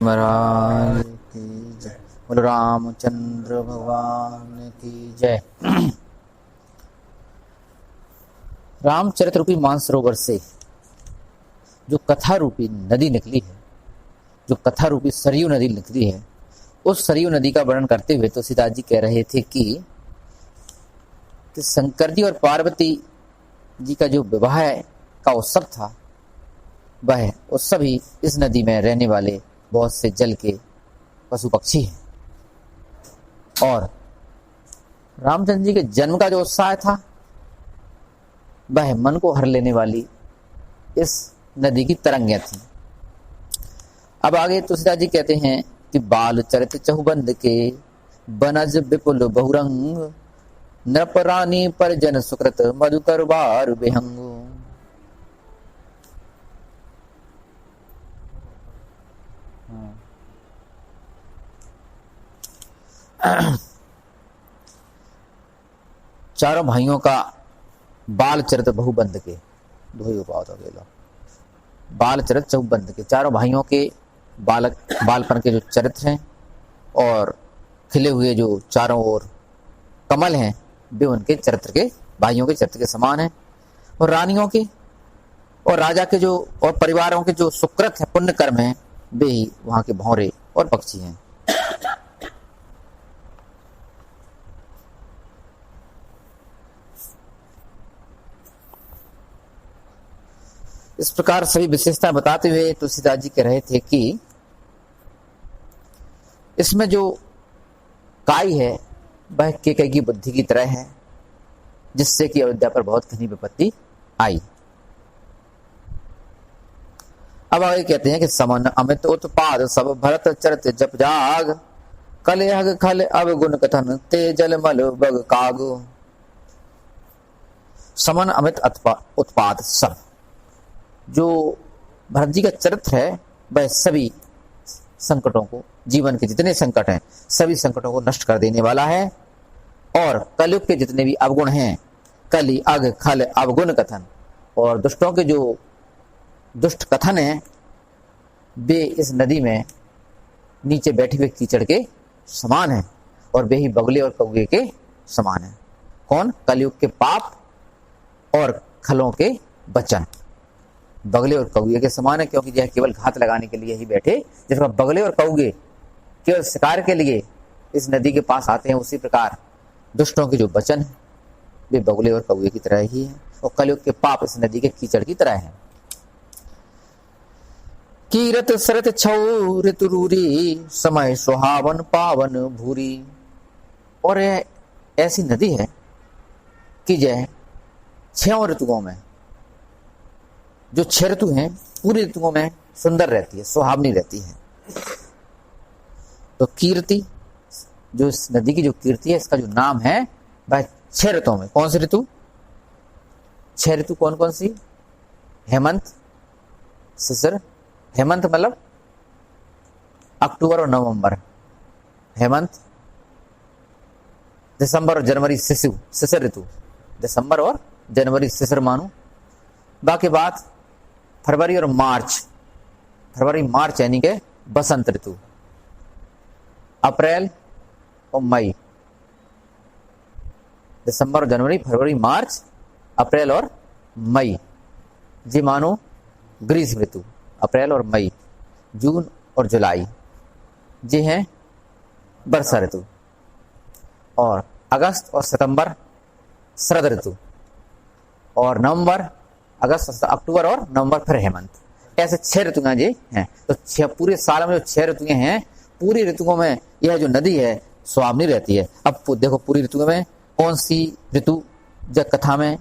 महाराज की जय। बोलो रामचंद्र भगवान की जय। रामचरित रूपी मानसरोवर से जो कथा रूपी नदी निकली है, जो कथा रूपी सरयू नदी निकली है, उस सरयू नदी का वर्णन करते हुए तो सीता जी कह रहे थे कि शंकर जी और पार्वती जी का जो विवाह का उत्सव था, वह उत्सव ही इस नदी में रहने वाले बहुत से जल के पशु पक्षी हैं। और रामचंद्र जी के जन्म का जो उत्साह था, वह मन को हर लेने वाली इस नदी की तरंगें थी। अब आगे तुलसीदास जी कहते हैं कि बाल चरित चहुबंद के बनज विपुल बहुरंग नृप रानी पर जन सुकृत मधुकर बार बेहंगो। चारों भाइयों का बाल चरित बहुबंद के बाल चरित चहुबंद के चारों भाइयों के बालपन के जो चरित्र हैं और खिले हुए जो चारों ओर कमल हैं, वे उनके चरित्र के भाइयों के चरित्र के समान हैं। और रानियों के और राजा के जो और परिवारों के जो सुकृत है, पुण्य कर्म हैं, वे ही वहां के भौरे और पक्षी हैं। इस प्रकार सभी विशेषता बताते हुए तुलसीदास जी कह रहे थे कि इसमें जो काई है वह केकई की बुद्धि की तरह है, जिससे कि अयोध्या पर बहुत घनी विपत्ति आई। अब आगे कहते हैं कि समन अमित उत्पाद सब भरत चरित जप जाग कलेहग खल अवगुण कथन ते जल मल बग कागो। समन अमित उत्पाद सब, जो भरत जी का चरित्र है, वह सभी संकटों को, जीवन के जितने संकट हैं, सभी संकटों को नष्ट कर देने वाला है। और कलयुग के जितने भी अवगुण हैं, कली अग खल अवगुण कथन, और दुष्टों के जो दुष्ट कथन हैं, वे इस नदी में नीचे बैठे हुए कीचड़ के समान हैं, और वे ही बगले और कौए के समान हैं। कौन? कलयुग के पाप और खलों के वचन बगले और कौए के समान है, क्योंकि यह केवल घात लगाने के लिए ही बैठे। जिस प्रकार बगले और कौए केवल शिकार के लिए इस नदी के पास आते हैं, उसी प्रकार दुष्टों के जो वचन है, वे बगले और कौए की तरह ही है, और कलयुग के पाप इस नदी के कीचड़ की तरह है। कीरत सरत छौ ऋतु रूरी समय सुहावन पावन भूरी। और यह ऐसी नदी है कि यह 6 ऋतुओं में, जो 6 ऋतु हैं, पूरी ऋतुओं में सुंदर रहती है, सुहावनी रहती है। तो कीर्ति, जो इस नदी की जो कीर्ति है, इसका जो नाम है, वह 6 ऋतुओं में। कौन सी ऋतु? 6 ऋतु कौन कौन सी? हेमंत, शिशिर। हेमंत मतलब अक्टूबर और नवंबर हेमंत, दिसंबर और जनवरी शिशिर ऋतु, दिसंबर और जनवरी शिशिर मानो। बाकी बात फरवरी और मार्च, फरवरी मार्च यानी के बसंत ऋतु। अप्रैल और मई, दिसंबर और जनवरी, फरवरी मार्च, अप्रैल और मई, जी मानो ग्रीष्म ऋतु। अप्रैल और मई, जून और जुलाई, जी हैं वर्षा ऋतु। और अगस्त और सितंबर शरद ऋतु, और नवंबर, अगस्त, अक्टूबर और नवंबर फिर हेमंत। ऐसे 6 ऋतुएं जी हैं। तो पूरे साल में जो 6 ऋतुएं हैं, पूरी ऋतुओं में यह जो नदी है सुहावनी रहती है। अब देखो पूरी ऋतुओं में कौन सी ऋतु जब कथा में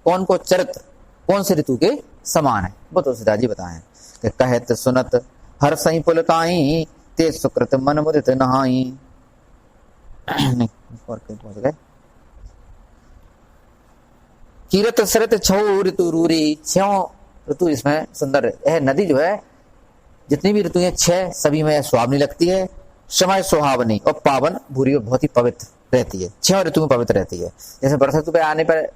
कौन को चरित्र कौन सी ऋतु के समान है, वो तुलसीदास जी बताएं कि कहत सुनत हर सही पुलकाई ते सुकृत मन मुदित नहाई। पहुंच गए। कीरत सरत छौ ऋतु रूरी, 6 ऋतु इसमें सुंदर है। नदी जो है, जितनी भी ऋतु है 6, सभी में सुहावनी लगती है, समय सुहावनी और पावन भूरी, बहुत ही पवित्र रहती है। 6 ऋतु में पवित्र रहती है। जैसे वर्षा ऋतु पे आने पर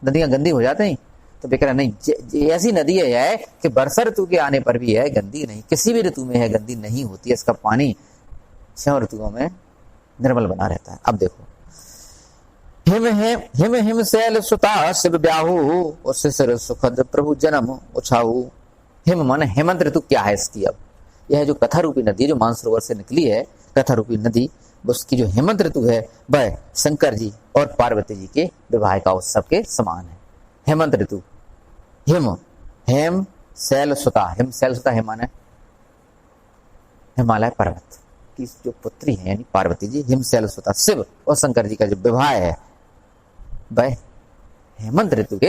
नदियां गंदी हो जाती हैं, तो वे कह रहे नहीं, ऐसी नदी है कि वर्षा ऋतु के आने पर भी है गंदी नहीं, किसी भी ऋतु में है गंदी नहीं होती है, इसका पानी 6 ऋतुओं में निर्मल बना रहता है। अब देखो, हिम हिम शैल सुता शिव ब्याहु और शिशिर सुखद प्रभु जन्म उछाऊ। हिम माने हेमंत ऋतु क्या है इसकी। अब यह जो कथा रूपी नदी जो मानसरोवर से निकली है, कथा रूपी नदी, उसकी जो हेमंत ऋतु है वह शंकर जी और पार्वती जी के विवाह का उत्सव के समान है। हेमंत ऋतु, हिम हेम शैल सुता, हिम शैल सुता हिम माने हिमालय पर्वत की जो पुत्री है यानी पार्वती जी, हिम शैल सुता शिव और शंकर जी का जो विवाह है वह हेमंत ऋतु के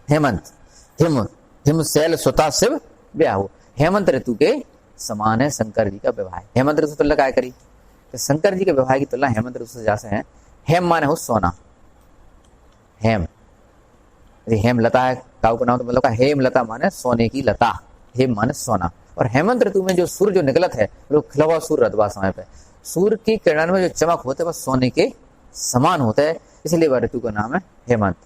हेमंत हिम हिम शैल सुता शिव ब्याह, हेमंत ऋतु के समान है शंकर जी का विवाह। हेमंत ऋतु तुलना क्या करी, तो शंकर जी के विवाह की तुलना हेमंत ऋतु से जैसे है। हेम माने हो सोना, हेम हेम लता है, काऊ का नाम तो मतलब हेम लता माने सोने की लता, हेम माने सोना। और हेमंत ऋतु में जो सूर्य जो निकलत है, लोग खिला हुआ सूर्य रतबा समय पे, सूर्य की किरण में जो चमक होते है वह सोने के समान होता है, इसलिए वह ऋतु का नाम है हेमंत।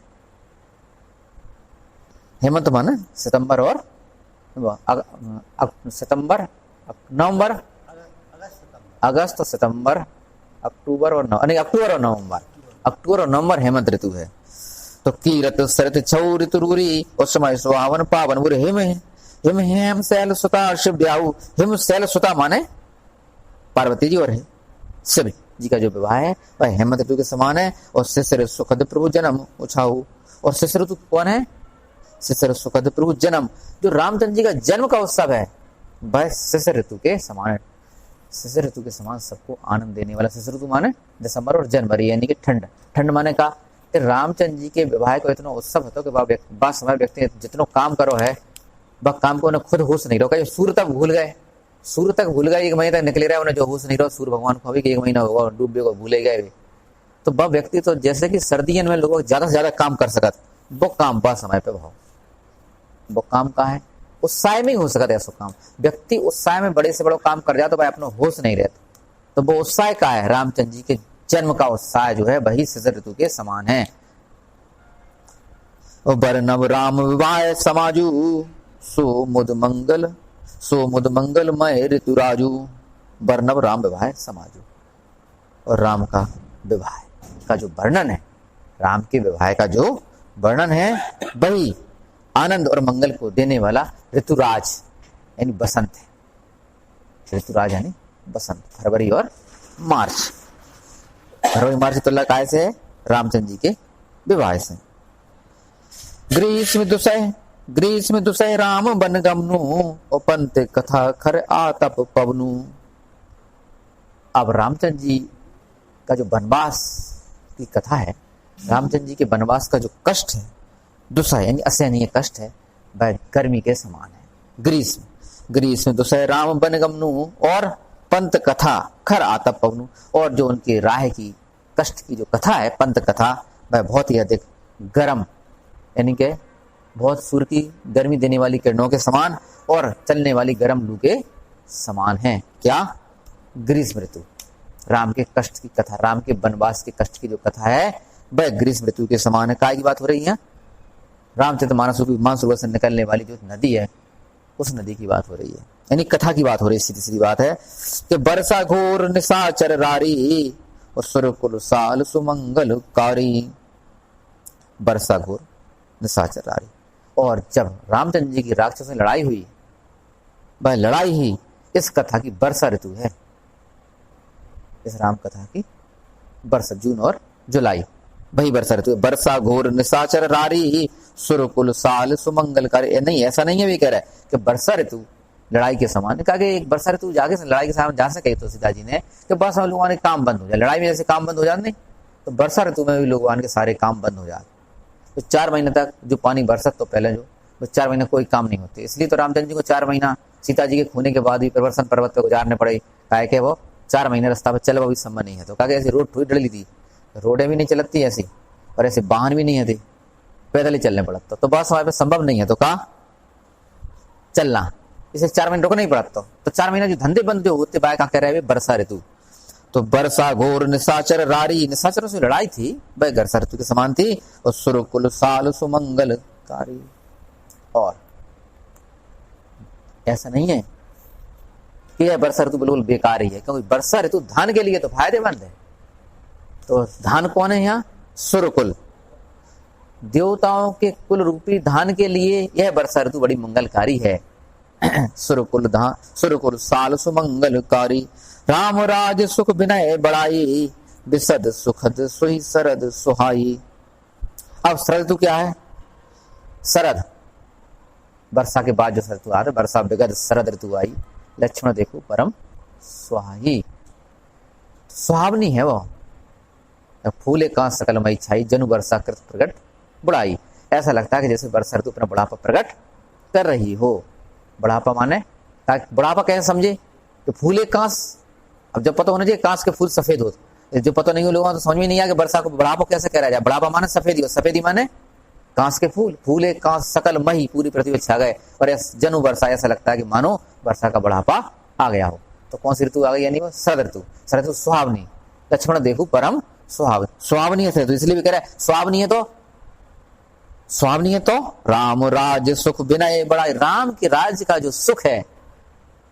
हेमंत माने सितंबर और सितंबर नवंबर अगस्त सितंबर अक्टूबर और नवंबर हेमंत ऋतु है। तो कीरत शरत छऊ ऋतु रूरी और समय सुहावन पावन बुरे हिम हेम शैल सुता शिव ब्याहु। हिम शैल सुता माने पार्वती जी और शिव जी का जो विवाह है वह हेमंत ऋतु के समान है। और शिशिर सुखद प्रभु जन्म उछाऊ, और शिशिर ऋतु कौन है, शिशिर सुखद प्रभु जन्म, जो रामचंद्र जी का जन्म का उत्सव है वह शिशिर ऋतु के समान है। शिशिर ऋतु के समान सबको आनंद देने वाला। शिशिर ऋतु माने दिसंबर और जनवरी यानी कि ठंड, ठंड माने का रामचंद्र जी के विवाह को इतना उत्सव होता है कि बाद समय व्यक्ति जितनो काम करो है वह काम को उन्हें खुद होश नहीं रहा। सूर्य तक भूल गए, सूर्य तक भूल गए, 1 महीने तक निकले रहे, उन्हें जो होश नहीं रहा सूर्य भगवान को अभी 1 महीना होगा डूबे को भूले गए। तो वह व्यक्ति तो जैसे कि सर्दियों में लोग ज्यादा से ज्यादा काम कर सकत, वो काम बा समय पे भाव, वो काम का है उत्साह में ही हो सकता है। ऐसा काम व्यक्ति उत्साह में बड़े से बड़ा काम कर जाए तो भाई अपना होश नहीं रहता, तो वो उत्साह का है। रामचंद्र जी के जन्म का उत्साह जो है वही शिशिर ऋतु के समान है। बरनव राम विवाह समाजू सो मुद मंगलमय ऋतु राजू। बरनव राम विवाह समाजू, और राम का विवाह का जो वर्णन है, राम के विवाह का जो वर्णन है वही आनंद और मंगल को देने वाला ऋतुराज यानी बसंत है। ऋतुराज यानी बसंत, फरवरी और मार्च, फरवरी मार्च की तुलना काय से है, रामचंद्र जी के विवाह से। ग्रीष्म दुसह राम बन गमनु और पंत कथा खर आतप पवनु। अब रामचंद्र जी का जो वनवास की कथा है, रामचंद्र जी के वनवास का जो कष्ट है, दुसह यानी असहनीय कष्ट है, वह गर्मी के समान है। ग्रीष्म दुसह राम बन गमनु और पंत कथा खर आतप पवनु, और जो उनके राह की कष्ट की जो कथा है पंत कथा, वह बहुत ही अधिक गर्म यानी कि बहुत सूर्य की गर्मी देने वाली किरणों के समान और चलने वाली गर्म लू के समान है। क्या, ग्रीष्म ऋतु, राम के कष्ट की कथा, राम के वनवास के कष्ट की जो कथा है वह ग्रीष्म ऋतु के समान है। काय की बात हो रही है, रामचरित मानसरोवर से निकलने वाली जो नदी है उस नदी की बात हो रही है, यानी कथा की बात हो रही है। सीधी सीधी बात है कि बरसा घोर निशाचर रारी और सुरकुल साल सुमंगल कारी। बरसा घोर निशाचर रारी, और जब रामचंद्र जी की राक्षस से लड़ाई हुई, वह लड़ाई ही इस कथा की वर्षा ऋतु है। इस राम कथा की वर्षा, जून और जुलाई वही वर्षा ऋतु है। वर्षा घोर निशाचर रारी सुरकुल साल सुमंगल कारी। नहीं, ऐसा नहीं है वे कह रहा है कि वर्षा ऋतु लड़ाई के समान है। कहा कि एक वर्षा ऋतु जाके लड़ाई के सामने जा सके तो सीता जी ने कि बस हम लोगों ने काम बंद हो जाए, लड़ाई में जैसे काम बंद हो जाते नहीं, तो वर्षा ऋतु में भी लोगों के सारे काम बंद हो जाते। तो 4 महीने तक जो पानी बरसत तो पहले जो 4 महीने कोई काम नहीं होते, इसलिए तो रामचंद्र जी को 4 महीना सीता जी के खोने के बाद भी प्रवर्तन पर्वत पर गुजारने पड़े। कहा कि वो 4 महीने रास्ता पर चले, वो भी संभव नहीं है। तो कहा ऐसी रोड थोड़ी डली थी, रोडें भी नहीं चलती ऐसी, और ऐसे वाहन भी नहीं है थे, पैदल ही चलने पड़ता, तो बस हमारे पास संभव नहीं है। तो कहा चलना, इसे 4 महीने रोकना ही पड़ता। तो 4 महीने जो धंधे बंद जो होते बाय कहा कह रहे हैं वर्षा ऋतु। तो बरसा घोर निशाचर रारी, निशाचरों से लड़ाई थी, वह वर्षा ऋतु के समान थी। और सुरकुल साल सुमंगल कारी। और ऐसा नहीं है कि यह वर्षा ऋतु बिल्कुल बेकार ही है, क्योंकि वर्षा ऋतु धान के लिए तो फायदेमंद है। तो धान कौन है यहाँ? सूर्यकुल, देवताओं के कुल रूपी धान के लिए यह वर्षा ऋतु बड़ी मंगलकारी है। सूर्यकुल साल सुमंगलकारी, राम राज सुख विनय बड़ाई, विशद सुखद सोई शरद सुहाई। अब शरद ऋतु क्या है? शरद, वर्षा के बाद जो शरद ऋतु आ रहा है, वर्षा विगत शरद ऋतु आई। लक्षण देखो, परम सुहाई, सुहावनी है वो। फूले का सकल मई छाई, जनु वर्षा कृत प्रकट बुढ़ाई। ऐसा लगता है कि जैसे वर्षा ऋतु अपना बुढ़ापा प्रकट कर रही हो। बुढ़ापा माने, ताकि बुढ़ापा कैसे समझे? तो फूले कांस, अब जब पता होना चाहिए कांस के फूल सफेद होते, जो पता नहीं हो लोगों तो समझ में नहीं आया कि वर्षा को बुढ़ापा कैसे कह रहा है। बुढ़ापा माने सफेदी, सफेदी माने कांस के फूल। फूले कांस सकल मही, पूरी पृथ्वी छा गए। और जनु वर्षा, ऐसा लगता है कि मानो वर्षा का बुढ़ापा आ गया हो। तो कौन सी ऋतु आ गई? यानी वो शरद ऋतु। शरद ऋतु सुहावनी, लक्ष्मण देखो परम सुहावनी है। तो इसलिए भी कह रहा है सुहावनी है, तो सुहावनी है तो राम राज सुख विनय बड़ाई। राम के राज्य का जो सुख है,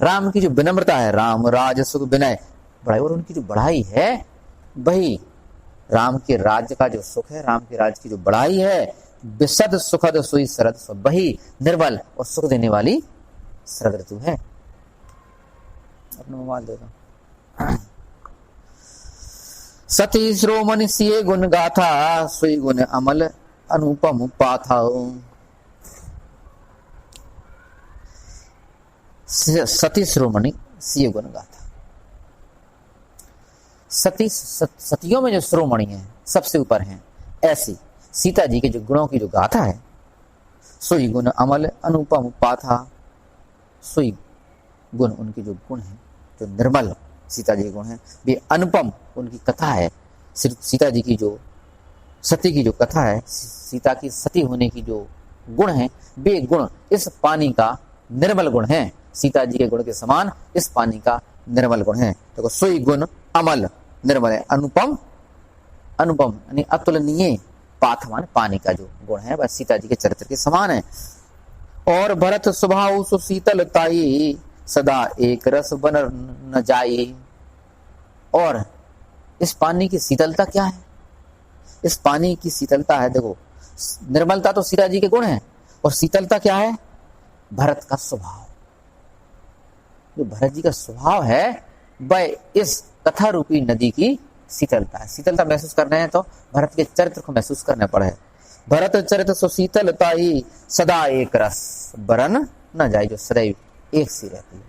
राम की जो विनम्रता है, राम राज सुख विनय बड़ाई, और उनकी जो बढ़ाई है, वही राम के राज्य का जो सुख है, राम के राज्य की जो बढ़ाई है, विशद सुखद सोई शरद, वही निर्मल और सुख देने वाली शरद ऋतु है। अपना मोबाइल दे दो। सती श्रोमणि सिए गुण गाथा, सोई गुण अमल अनुपम पाथा। सती श्रोमणि सिए गुण गाथा। सतियों में जो श्रोमणि है, सबसे ऊपर हैं, ऐसी सीता जी के जो गुणों की जो गाथा है, सोई गुण अमल अनुपम पाथा। सोई गुण, उनके जो गुण हैं, जो निर्मल सीता जी के गुण हैं, वे अनुपम उनकी कथा है। सीता जी की जो सती की जो कथा है, सीता की सती होने की जो गुण है, वे गुण इस पानी का निर्मल गुण है। सीता जी के गुण के समान इस पानी का निर्मल गुण है। तो सोई गुण अमल, निर्मल है, अनुपम, अनुपम यानी अतुलनीय, पाथमान पानी का जो गुण है, वह सीता जी के चरित्र के समान है। और भरत स्वभाव सुशीतलताई, सदा एक रस बन न जाई। और इस पानी की शीतलता क्या है? इस पानी की शीतलता है, देखो, निर्मलता तो सीता जी के गुण है, और शीतलता क्या है? भरत का स्वभाव। जो भरत जी का स्वभाव है, वह इस कथा रूपी नदी की शीतलता है। शीतलता महसूस करना है तो भरत के चरित्र को महसूस करना पड़े। भरत चरित्र सुशीतलता ही, सदा एक रस बरन न जाए, जो सदैव एक सी रहती है,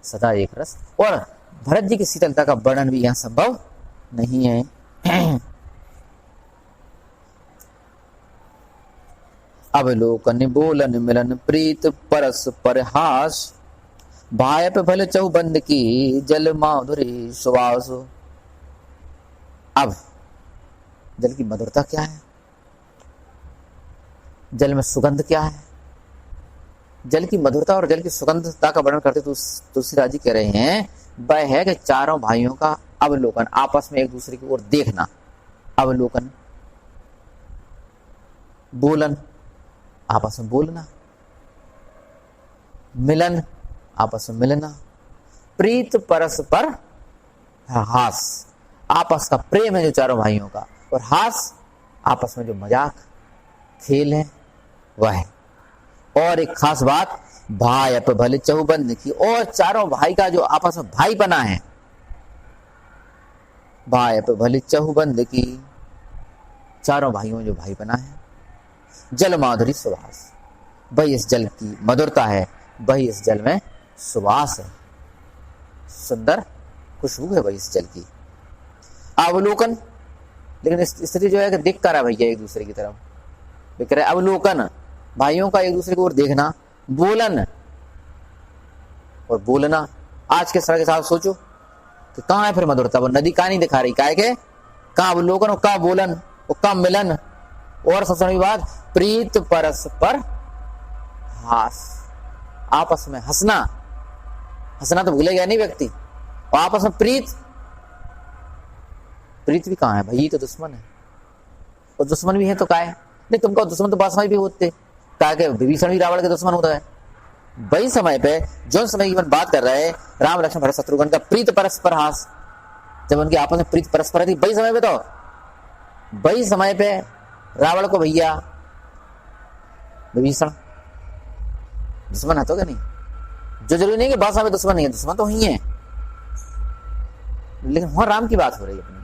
सदा एक रस। और भरत जी की शीतलता का वर्णन भी यहाँ संभव नहीं है। अवलोकन बोलन मिलन प्रीत परस परहास, भायप भल चौबंद की जल माधुरी सुवास। अब जल की मधुरता क्या है? जल में सुगंध क्या है? जल की मधुरता और जल की सुगंधता का वर्णन करते तुलसीदास जी कह रहे हैं, वह है कि चारों भाइयों का अवलोकन, आपस में एक दूसरे की ओर देखना। अवलोकन, बोलन, आपस में बोलना, मिलन, आपस में मिलना, प्रीत परस्पर हास, आपस का प्रेम है जो चारों भाइयों का, और हास आपस में जो मजाक खेल है वह है। और एक खास बात, भाई अप भले चहुबंद की, और चारों भाई का जो आपस में भाई बना है, भाई अप भले चहुबंद की, चारों भाइयों में जो भाई बना है। जल माधुरी सुवास, वही इस जल की मधुरता है, वही इस जल में सुवास है, सुंदर खुशबू है वही इस जल की। अवलोकन, लेकिन स्थिति जो है कि देख कर है भैया एक दूसरे की तरफ, कह रहे अवलोकन, भाइयों का एक दूसरे की ओर देखना। बोलन, और बोलना। आज के समय के साथ सोचो कि कहाँ है फिर मधुरता? वो नदी कहाँ नहीं दिखा रही, काय के कहाँ अवलोकन और कहाँ बोलन और कहाँ मिलन। और सबसे बड़ी बात, प्रीत परस्पर हास, आपस में हंसना। हंसना तो भूलेगा नहीं व्यक्ति, और आपस में प्रीत, प्रीत भी कहाँ है भाई? ये तो दुश्मन है, और दुश्मन भी है तो क्या है? नहीं तुमका दुश्मन तो बात समय भी होते, कहा कि विभीषण भी रावण के दुश्मन होता है। वही समय पे जो समय की बात कर रहे हैं, राम लक्ष्मण भरत शत्रुघ्न का प्रीत परस्पर हास, जब उनकी आपस में प्रीत परस्पर थी, वही समय पे तो वही समय पे रावण को भैया विभीषण दुश्मन है तो क्या नहीं, जो जरूरी नहीं कि बात समय दुश्मन नहीं है, दुश्मन तो ही है, लेकिन वहां राम की बात हो रही है अपनी।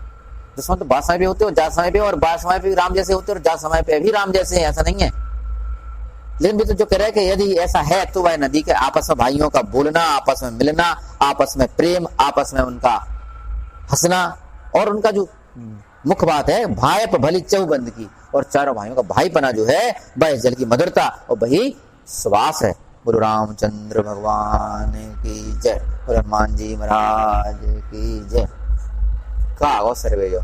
दुश्मन तो बात समय पे होते और जात समय पे, और बात समय पे भी राम जैसे होते और जात समय पे भी राम जैसे हैं, ऐसा नहीं है। लेकिन भी तो जो कह रहे हैं कि यदि ऐसा है तो वह नदी के आपस में भाइयों का बोलना, आपस में मिलना, आपस में प्रेम, आपस में उनका हंसना, और उनका जो मुख्य बात है भाई पर भली चौबंद की, और चारों भाइयों का भाईपना जो है वह जल की मधुरता और वही सुवास है। गुरु रामचंद्र भगवान की जय, हनुमान जी महाराज की जय। का सर्वे जो